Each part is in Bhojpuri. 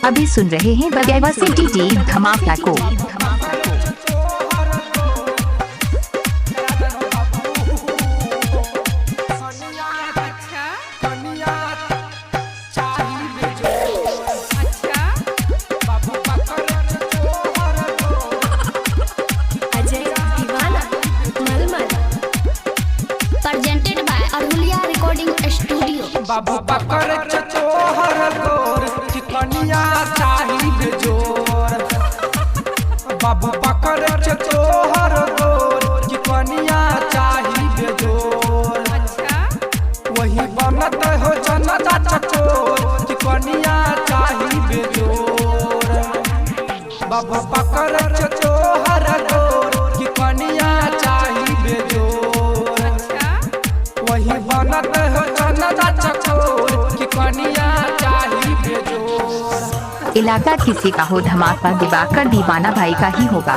अभी सुन रहे हैं बगैवा सिटी टी धमाका को। बाबू पकड़ चचोहर गोर चिकनिया चाही बेजोर। बाबू पकड़ चचोहर गोर चिकनिया चाही बेजोर। वही बनत हो जनता चचोर चिकनिया चाही बेजोर। बाबू पकड़ चचोहर गोर चिकनिया चाही बेजोर। वही बनत हो जनता इलाका किसी का हो धमाका दिवाकर दीवाना भाई का ही होगा।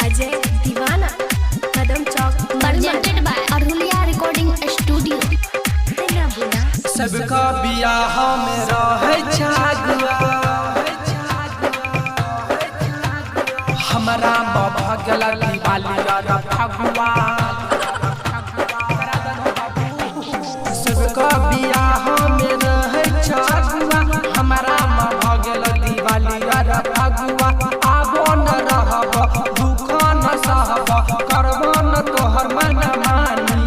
अजय दीवाना कदम चौक प्रेजेंटेड बाय अरुलिया रिकॉर्डिंग स्टूडियो। सबका बियाह में रहे छागुआ हमारा भगला दिवाली फगुआ। सबका बियाह में रहे छागुआ हमारा भगला दिवाली फगुआ। आबो न रहब दुख न सहब करबो न तोहर मन मानी।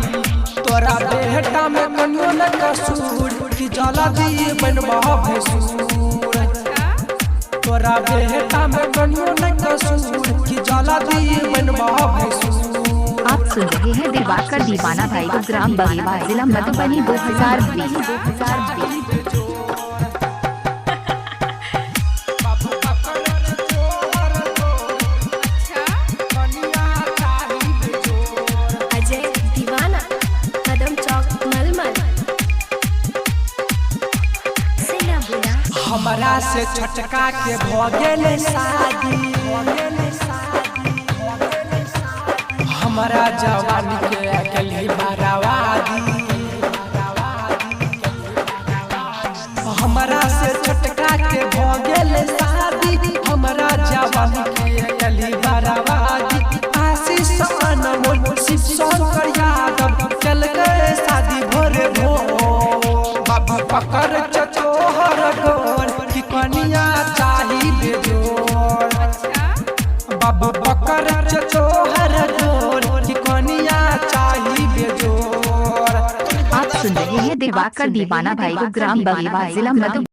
तोरा बेटा में कनियो न कसूर कि जला दिए बनबा भैसूर। तोरा बेटा में कनियो न कसूर कि जला दिए बनबा भैसूर। आप सुन रहे हैं दिवाकर दीवाना भाई को ग्राम बगेवा जिला मधुबनी 2020। अजय दीवाना कदम चौक मलमल। हमरा से छटका के भगेले शादी हमारा जवानी के अकेली बरावादी। हमरा से छटका के भगेले शादी हमारा जवानी के अकेली बरावादी। आशीष अनमोल शिव शंकर यादव चल गए शादी भोरे भोर। बाबू पकड़ चचोहर गोर चिकनिया चाही बेजोर। बाबू पकड़ चचोहर गोर चिकनिया चाही बेजोर। आप सुन रहे हैं दिवाकर दीवाना भाई को ग्राम बगेवा जिला मधुबनी।